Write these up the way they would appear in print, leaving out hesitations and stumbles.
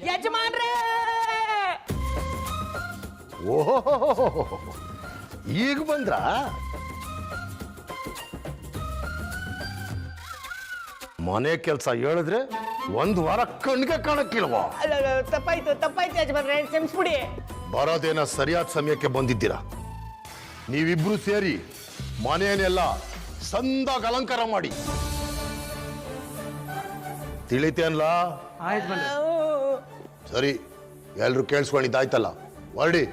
ಯಜಮಾನ್ರೇ ಓಹೋ ಈಗ ಬಂದ್ರ ಮನೆ ಕೆಲಸ ಹೇಳಿದ್ರೆ ಒಂದು ವಾರ ಕಣ್ಗೆ ಕಾಣಕ್ಕಿಲ್ವಾ? ತಪ್ಪಾಯ್ತು ಯಜಮಾನ್ರೆ, ಕ್ಷಮಿಸ್ಬಿಡಿ. ಬರೋದೇನ ಸರಿಯಾದ ಸಮಯಕ್ಕೆ ಬಂದಿದ್ದೀರಾ. ನೀವಿಬ್ರು ಸೇರಿ ಮನೆಯನ್ನೆಲ್ಲ ಸಂದಾಗ ಅಲಂಕಾರ ಮಾಡಿ. ತಿಳಿತೇನ್ಲ? ಸರಿ, ಎಲ್ರು ಕೇಳಿಸ್ಕೊಂಡಿದ್ದಾಯ್ತಲ್ಲ. ಹೊರಡಿ,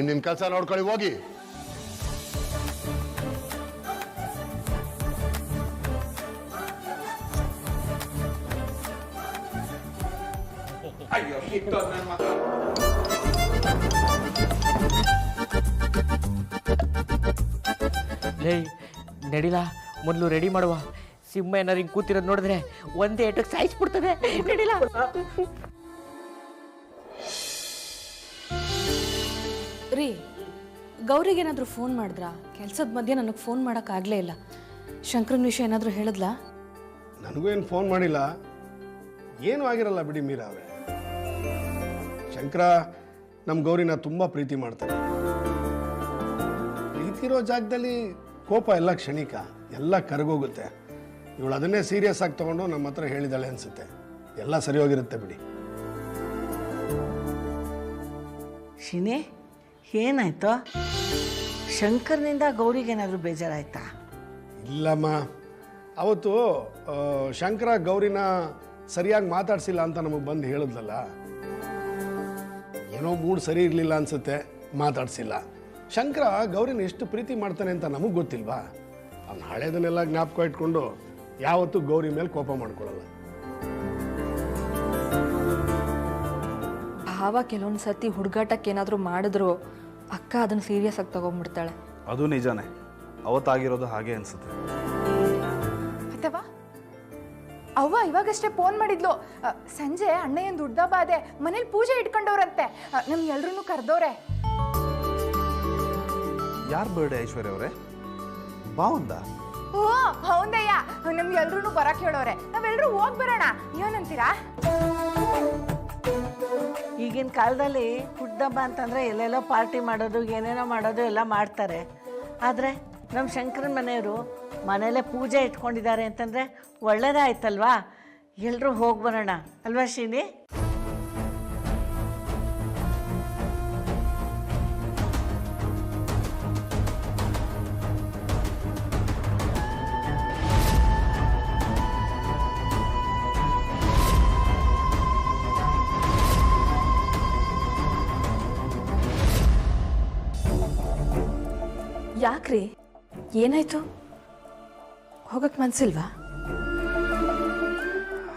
ನಿಮ್ ಕೆಲಸ ನೋಡ್ಕೊಳ್ಳಿ, ಹೋಗಿ. ಲೇ ನಡಿಲ, ಮೊದಲು ರೆಡಿ ಮಾಡುವ. ಸಿಂಹ ಏನಾರು ಹಿಂಗೆ ಕೂತಿರೋದು ನೋಡಿದ್ರೆ ಒಂದೇ ಏಟಕ್ಕೆ ಸಾಯಿಸ್ಬಿಡ್ತದೆ. ನಡಿಲ. ರೀ, ಗೌರಿಗೇನಾದರೂ ಫೋನ್ ಮಾಡಿದ್ರಾ? ಕೆಲಸದ ಮಧ್ಯೆ ನನಗೆ ಫೋನ್ ಮಾಡೋಕ್ಕಾಗಲೇ ಇಲ್ಲ. ಶಂಕರನ ವಿಷಯ ಏನಾದರೂ ಹೇಳಿದ್ಲಾ? ನನಗೂ ಏನು ಫೋನ್ ಮಾಡಿಲ್ಲ. ಏನೂ ಆಗಿರಲ್ಲ ಬಿಡಿ ಮೀರಾ ಅವರೇ. ಶಂಕರ ನಮ್ಮ ಗೌರಿನ ತುಂಬ ಪ್ರೀತಿ ಮಾಡ್ತಾರೆ. ಪ್ರೀತಿ ಇರೋ ಜಾಗದಲ್ಲಿ ಕೋಪ ಎಲ್ಲ ಕ್ಷಣಿಕ, ಎಲ್ಲ ಕರಗೋಗುತ್ತೆ. ಇವಳು ಅದನ್ನೇ ಸೀರಿಯಸ್ ಆಗಿ ತಗೊಂಡು ನಮ್ಮ ಹತ್ರ ಹೇಳಿದಾಳೆ ಅನ್ಸುತ್ತೆ. ಎಲ್ಲ ಸರಿ ಹೋಗಿರುತ್ತೆ ಬಿಡಿ. ಶಿನಿ, ಏನಾಯ್ತು? ಶಂಕರ್ನಿಂದ ಗೌರಿಗೇನಾದರೂ ಬೇಜಾರಾಯ್ತಾ? ಇಲ್ಲಮ್ಮ, ಅವತ್ತು ಶಂಕರ ಗೌರಿನ ಸರಿಯಾಗಿ ಮಾತಾಡ್ಸಿಲ್ಲ ಅಂತ ನಮಗೆ ಬಂದು ಹೇಳಿದ್ಲಲ್ಲ. ಏನೋ ಮೂಡ್ ಸರಿ ಇರಲಿಲ್ಲ ಅನ್ಸುತ್ತೆ, ಮಾತಾಡ್ಸಿಲ್ಲ. ಶಂಕರ ಗೌರಿನ ಎಷ್ಟು ಪ್ರೀತಿ ಮಾಡ್ತಾನೆ ಅಂತ ನಮಗೆ ಗೊತ್ತಿಲ್ವಾ? ಅವ್ನು ಹಳೇದನ್ನೆಲ್ಲ ಜ್ಞಾಪಕ ಇಟ್ಕೊಂಡು ಯಾವತ್ತೂ ಗೌರಿ ಮೇಲೆ ಕೋಪ ಮಾಡ್ಕೊಳ್ಳಲ್ಲ. ಭಾವ ಕೆಲವೊಂದು ಸರ್ತಿ ಹುಡುಗಾಟಕ್ಕೆ ಏನಾದರೂ ಮಾಡಿದ್ರು ಅಕ್ಕ ಅದನ್ನು ಸೀರಿಯಸ್ ಆಗಿ ತಗೊಂಡ್ಬಿಡ್ತಾಳೆ. ಅದು ನಿಜಾನೇ, ಅವತ್ತಾಗಿರೋದು ಹಾಗೆ ಅನ್ಸುತ್ತೆ. ಅಥವಾ ಅವ್ವ ಇವಾಗಷ್ಟೇ ಫೋನ್ ಮಾಡಿದ್ಲು. ಸಂಜೆ ಅಣ್ಣಯ್ಯಂದು ದುಡ್ಡ ಬಾದೆ ಮನೇಲಿ ಪೂಜೆ ಇಟ್ಕೊಂಡವ್ರಂತೆ. ನಮ್ಗೆಲ್ರೂ ಕರೆದವ್ರೆ. ಯಾರು ಬರ್ಡೇ ಐಶ್ವರ್ಯ ಅವರೇ? ಬಾವಂದ? ಓ ಹೌದಯ್ಯ, ನಮ್ಗೆಲ್ರೂ ಬರಕ್ ಹೇಳೋರೆ. ನಾವೆಲ್ಲರೂ ಹೋಗ್ ಬರೋಣ, ಏನಂತೀರಾ? ಈಗಿನ ಕಾಲದಲ್ಲಿ ಹುಟ್ಟುಹಬ್ಬ ಅಂತಂದರೆ ಎಲ್ಲೆಲ್ಲೋ ಪಾರ್ಟಿ ಮಾಡೋದು, ಏನೇನೋ ಮಾಡೋದು ಎಲ್ಲ ಮಾಡ್ತಾರೆ. ಆದರೆ ನಮ್ಮ ಶಂಕರನ ಮನೆಯವರು ಮನೇಲೇ ಪೂಜೆ ಇಟ್ಕೊಂಡಿದ್ದಾರೆ ಅಂತಂದರೆ ಒಳ್ಳೇದೇ ಆಯ್ತಲ್ವಾ? ಎಲ್ಲರೂ ಹೋಗಿ ಬರೋಣ ಅಲ್ವಾ ಶಿನಿ? ಯಾಕ್ರಿ, ಏನಾಯ್ತು? ಹೋಗಕ್ಕೆ ಮನ್ಸಿಲ್ವಾ?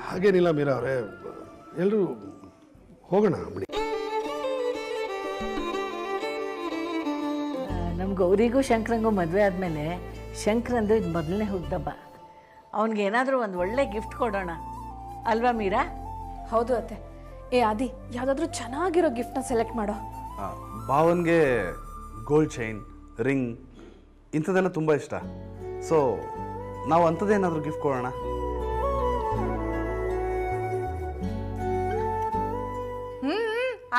ಹಾಗೇನಿಲ್ಲ ಮೀರಾ ಅವರೇ, ಎಲ್ಲರೂ ಹೋಗೋಣ ಬಿಡಿ. ನಮ್ಮ ಗೌರಿಗೂ ಶಂಕರಂಗೂ ಮದುವೆ ಆದಮೇಲೆ ಶಂಕರಂದು ಇದು ಮೊದಲನೇ ಹುಟ್ಟುಹಬ್ಬ. ಅವ್ನಿಗೆ ಏನಾದರೂ ಒಂದು ಒಳ್ಳೆ ಗಿಫ್ಟ್ ಕೊಡೋಣ ಅಲ್ವಾ ಮೀರಾ? ಹೌದು ಅತ್ತೆ. ಏ ಆದಿ, ಯಾವುದಾದ್ರೂ ಚೆನ್ನಾಗಿರೋ ಗಿಫ್ಟ್ನ ಸೆಲೆಕ್ಟ್ ಮಾಡೋ. ಬಾವನ್ಗೆ ಗೋಲ್ಡ್ ಚೈನ್, ರಿಂಗ್ ಇಂಥದ್ದೆಲ್ಲ ತುಂಬ ಇಷ್ಟ. ಸೊ ನಾವು ಅಂಥದ್ದೇನಾದರೂ ಗಿಫ್ಟ್ ಕೊಡೋಣ.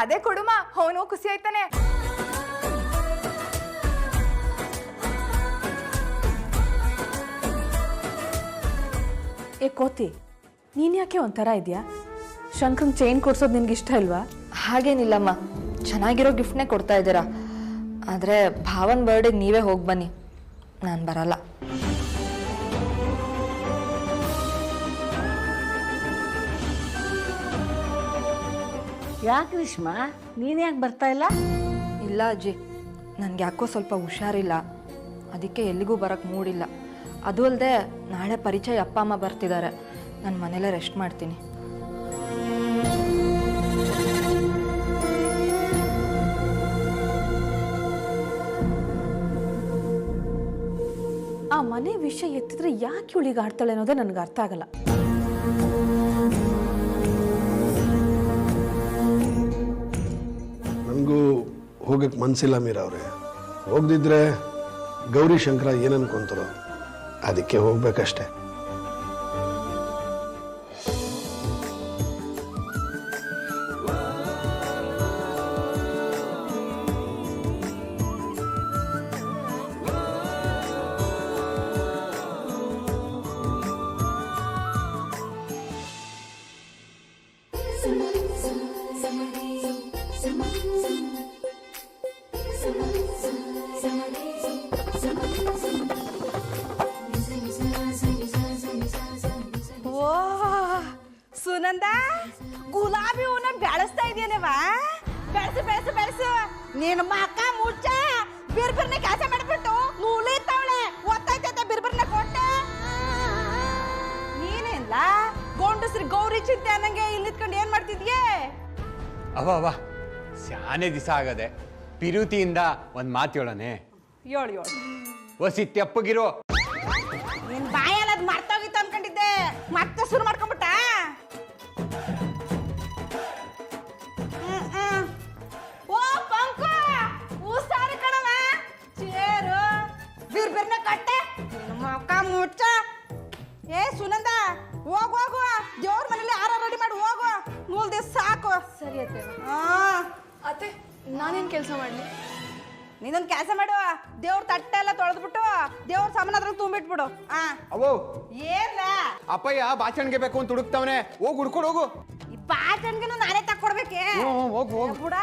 ಅದೇ ಕೊಡುಮ, ಅವನು ಖುಷಿ ಆಯ್ತಾನೆ. ಏ ಕೋತಿ, ನೀನು ಯಾಕೆ ಒಂಥರ ಇದೆಯಾ? ಶಂಕರಂಗ್ ಚೈನ್ ಕೊಡ್ಸೋದು ನಿನ್ಗೆ ಇಷ್ಟ ಇಲ್ವಾ? ಹಾಗೇನಿಲ್ಲಮ್ಮ, ಚೆನ್ನಾಗಿರೋ ಗಿಫ್ಟ್ನೇ ಕೊಡ್ತಾ ಇದ್ದೀರಾ. ಆದರೆ ಭಾವನ್ ಬರ್ಡೇಗೆ ನೀವೇ ಹೋಗಿ ಬನ್ನಿ, ನಾನು ಬರಲ್ಲ. ಯಾಕೆ ಗ್ರೀಷ್ಮಾ, ನೀನು ಯಾಕೆ ಬರ್ತಾ ಇಲ್ಲ? ಇಲ್ಲ ಅಜ್ಜಿ, ನನಗೆ ಯಾಕೋ ಸ್ವಲ್ಪ ಹುಷಾರಿಲ್ಲ, ಅದಕ್ಕೆ ಎಲ್ಲಿಗೂ ಬರೋಕ್ಕೆ ಮೂಡಿಲ್ಲ. ಅದು ಅಲ್ಲದೆ ನಾಳೆ ಪರಿಚಯ ಅಪ್ಪ ಅಮ್ಮ ಬರ್ತಿದ್ದಾರೆ, ನಾನು ಮನೇಲೇ ರೆಸ್ಟ್ ಮಾಡ್ತೀನಿ. ಆ ಮನೆ ವಿಷಯ ಎತ್ತಿದ್ರೆ ಯಾಕೆ ಇವಳಿಗೆ ಆಡ್ತಾಳೆ ಅನ್ನೋದೇ ನನಗೆ ಅರ್ಥ ಆಗಲ್ಲ. ನನಗೂ ಹೋಗಕ್ಕೆ ಮನಸ್ಸಿಲ್ಲ ಮೀರಾ ಅವರೇ. ಹೋಗದಿದ್ರೆ ಗೌರಿ ಶಂಕರ ಏನು ಅನ್ಕೊಂತಾರೋ, ಅದಕ್ಕೆ ಹೋಗ್ಬೇಕಷ್ಟೆ. ಗುಲಾಬಿ ಹೂನ ಬೆಳೆಸ್ತಾ ಇದೆಯೇನವ? ಬೆಳೆಸು ಬೆಳೆಸು ಬೆಳೆಸು. ನಿನ್ನ ಮಕ್ಕ ಮುಚ್ಚ ಬಿರ್ಬಿರ್ನ ಕೆಲಸ ಮಾಡ್ಬಿಟ್ಟು ನೂಲಿರ್ತಾವಳೆ ಒತ್ತಾಯ್ತೈತೆ ಬಿರ್ಬಿರ್ನ ಕೊಟ್ಟೆ. ನೀನೇನ್ಲ ಗೊಂಡಸ್ರಿ ಗೌರಿ ಚಿಂತೆ ಅನ್ನಂಗೆ ಇಲ್ಲಿ ನಿಂತ್ಕೊಂಡು ಏನ್ ಮಾಡ್ತಿದ್ಯೆ? ಅವ ಸ್ಯಾನೆ ದಿವಸ ಆಗದೆ ಪಿರುತಿಯಿಂದ ಒಂದು ಮಾತು ಹೇಳೋನೆ. ಯೋಳು ಒಸಿ ತೆಪ್ಪಗಿರೋ. ನಿನ್ ಬಾಯಲ್ಲಿ ಅದು ಮರ್ತೋಗಿತ್ತು ಅನ್ಕೊಂಡಿದ್ದೆ, ಮತ್ತೆ ಶುರು ಮಾಡ್ಕೊಂಬಿಟ್ಟ. ಓ ಪಂಕು ಉಸಾರಿ ಕಣವ ಚೇರು ಬಿರ್ಬಿರ್ನ ಕಟ್ಟೆ ಮಕ್ಕ ಮುಚ್ಚ. ಏ ಸುನಂದ ಹೋಗು ಹೋಗು, ದೇವ್ರ ಮನೇಲಿ ಆರ ರೆಡಿ ಮಾಡಿ ಹೋಗು, ನೂಲ್ ದಿವ್ಸ ಸಾಕು. ಸರಿ ಅತ್ತೆ. ಅತ್ತೆ ನಾನೇನು ಕೆಲಸ ಮಾಡಲಿ? ನೀನೊಂದು ಕೆಲಸ ಮಾಡು, ದೇವ್ರ ತಟ್ಟೆ ಎಲ್ಲ ತೊಳೆದ್ಬಿಟ್ಟು ದೇವ್ರ ಸಾಮಾನು ಅದ್ರಲ್ಲಿ ತುಂಬಿಟ್ಬಿಡು. ಅವೋ ಏನ ಅಪ್ಪಯ್ಯ ಬಾಚಣಿಗೆ ಬೇಕು ಅಂತ ಹುಡುಕ್ತವನೆ, ಹೋಗಿ ಹುಡ್ಕೊಂಡು ಹೋಗು. ಈ ಬಾಚಣಿಗೆನು ನಾನೇ ತಕ್ಕೊಡ್ಬೇಕೆ? ಹೋಗು ಹೋಗು ಬಿಡ.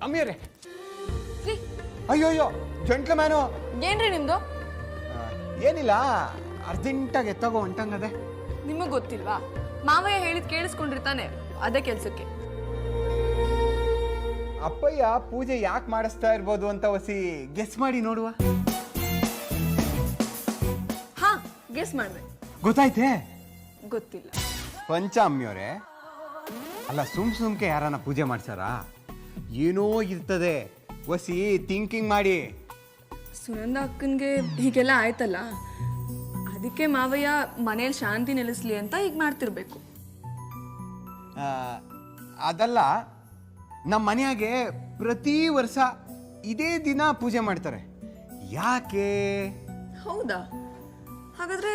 ಅಮ್ಮಿಯರೇ, ಅಯ್ಯೋ ಜಂಟ್ಲ್ಮ್ಯಾನು. ಏನ್ರಿ ನಿಮ್ದು? ಏನಿಲ್ಲ, ಅರ್ಜೆಂಟಾಗಿ ಎತ್ತಗೋ ಹೊಂಟಂಗದೆ. ನಿಮಗೆ ಗೊತ್ತಿಲ್ವಾ? ಮಾವಯ್ಯ ಹೇಳಿದ್ ಕೇಳಿಸ್ಕೊಂಡಿರ್ತಾನೆ, ಅದೇ ಕೆಲ್ಸಕ್ಕೆ. ಅಪ್ಪಯ್ಯ ಪೂಜೆ ಯಾಕೆ ಮಾಡಿಸ್ತಾ ಇರ್ಬೋದು ಅಂತ ಹೊಸಿ ಗೆಸ್ ಮಾಡಿ ನೋಡುವ. ಹಾ, ಗೆಸ್ ಮಾಡಿದೆ. ಗೊತ್ತಾಯ್ತೆ? ಗೊತ್ತಿಲ್ಲ. ಪಂಚ ಅಮ್ಮಿಯವರೇ, ಅಲ್ಲ ಸುಮ್ಕೆ ಯಾರನ್ನ ಪೂಜೆ ಮಾಡ್ಸಾರ? ಏನೋ ಇರ್ತದೆ, ಹೊಸಿ ಥಿಂಕಿಂಗ್ ಮಾಡಿ. ಸುನಂದ ಅಕ್ಕನ್ಗೆ ಹೀಗೆಲ್ಲ ಆಯ್ತಲ್ಲ, ಅದಕ್ಕೆ ಮಾವಯ್ಯ ಮನೇಲಿ ಶಾಂತಿ ನೆಲೆಸ್ಲಿ ಅಂತ ಈಗ ಮಾಡ್ತಿರ್ಬೇಕು. ಅದಲ್ಲ, ನಮ್ಮ ಮನೆಯಾಗೆ ಪ್ರತಿ ವರ್ಷ ಇದೇ ದಿನ ಪೂಜೆ ಮಾಡ್ತಾರೆ, ಯಾಕೆ? ಹೌದಾ? ಹಾಗಾದ್ರೆ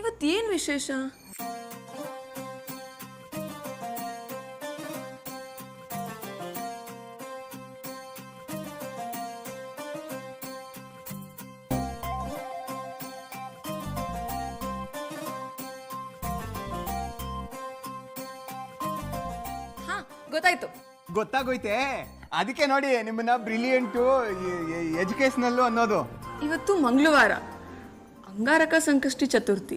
ಇವತ್ತೇನು ವಿಶೇಷ? ಹಾ, ಗೊತ್ತಾಯ್ತು. ಗೊತ್ತಾಗೋಯ್ತೆ, ಅದಕ್ಕೆ ನೋಡಿ ನಿಮ್ಮನ್ನ ಬ್ರಿಲಿಯಂಟು ಎಜುಕೇಶನಲ್ಲು ಅನ್ನೋದು. ಇವತ್ತು ಮಂಗಳವಾರ, ಅಂಗಾರಕ ಸಂಕಷ್ಟಿ ಚತುರ್ಥಿ.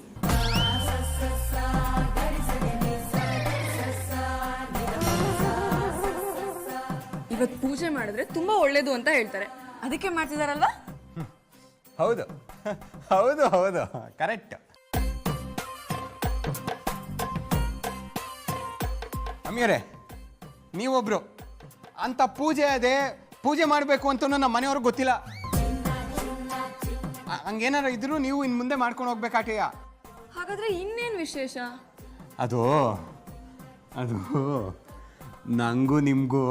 ಇವತ್ತು ಪೂಜೆ ಮಾಡಿದ್ರೆ ತುಂಬಾ ಒಳ್ಳೇದು ಅಂತ ಹೇಳ್ತಾರೆ, ಅದಕ್ಕೆ ಮಾಡ್ತಿದಾರಲ್ವಾ? ಹೌದು ಹೌದು ಹೌದು, ಕರೆಕ್ಟ್. ಅಮ್ಮಿಯರೇ, ನೀವೊಬ್ರು ಅಂತ ಪೂಜೆ ಅದೇ ಪೂಜೆ ಮಾಡಬೇಕು ಅಂತ ನಮ್ಮ ಮನೆಯವ್ರಿಗೆ ಗೊತ್ತಿಲ್ಲ. ಹಂಗೇನಾರ ಇದ್ರು ನೀವು ಇನ್ನು ಮುಂದೆ ಮಾಡ್ಕೊಂಡು ಹೋಗ್ಬೇಕಾಟೆಯ. ಹಾಗಾದ್ರೆ ಇನ್ನೇನು ವಿಶೇಷ? ಅದು ಅದು ನನಗೂ ನಿಮಗೂ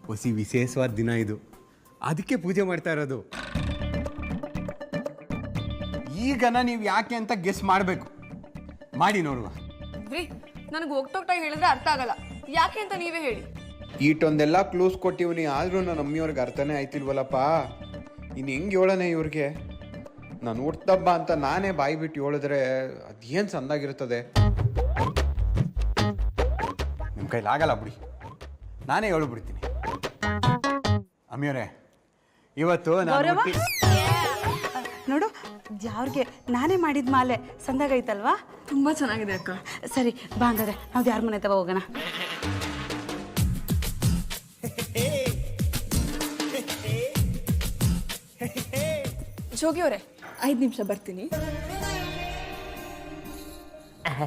ಹೊಸಿ ವಿಶೇಷವಾದ ದಿನ ಇದು, ಅದಕ್ಕೆ ಪೂಜೆ ಮಾಡ್ತಾ ಇರೋದು. ಈಗನ ನೀವು ಯಾಕೆ ಅಂತ ಗೆಸ್ ಮಾಡಬೇಕು, ಮಾಡಿ ನೋಡುವ. ನನಗೆ ಹೋಗ್ತೋಗ್ತಾ ಹೇಳಿದ್ರೆ ಅರ್ಥ ಆಗಲ್ಲ, ಯಾಕೆ ಅಂತ ನೀವೇ ಹೇಳಿ. ಈಟೊಂದೆಲ್ಲ ಕ್ಲೂಸ್ ಕೊಟ್ಟಿವ್ನಿ, ಆದ್ರೂ ನನ್ನ ಅಮ್ಮಿಯವ್ರಿಗೆ ಅರ್ಥನೇ ಆಯ್ತಿಲ್ವಲ್ಲಪ್ಪ. ಇನ್ನು ಹೆಂಗೆ ಹೇಳೋಣ ಇವ್ರಿಗೆ? ನಾನು ಹುಟ್ಟಬ್ಬ ಅಂತ ನಾನೇ ಬಾಯಿ ಬಿಟ್ಟು ಹೇಳಿದ್ರೆ ಅದೇನು ಸಂದಾಗಿರ್ತದೆ. ನಿಮ್ಮ ಕೈಲಾಗಲ್ಲ ಬಿಡಿ, ನಾನೇ ಹೇಳ್ಬಿಡ್ತೀನಿ. ಅಮ್ಮಿಯವರೇ, ಇವತ್ತು ನಾನು ನೋಡು, ಯಾವ್ರಿಗೆ ನಾನೇ ಮಾಡಿದ ಮಾಲೆ ಸಂದಾಗೈತಲ್ವಾ? ತುಂಬಾ ಚೆನ್ನಾಗಿದೆ ಅಕ್ಕ. ಸರಿ ಬಾ, ಹಂಗಾದ್ರೆ ನಾವು ಯಾರ ಮನೆ ತಗೋ ಹೋಗೋಣ. ಜೋಗಿ ಅವರೇ, 5 ನಿಮಿಷ ಬರ್ತೀನಿ.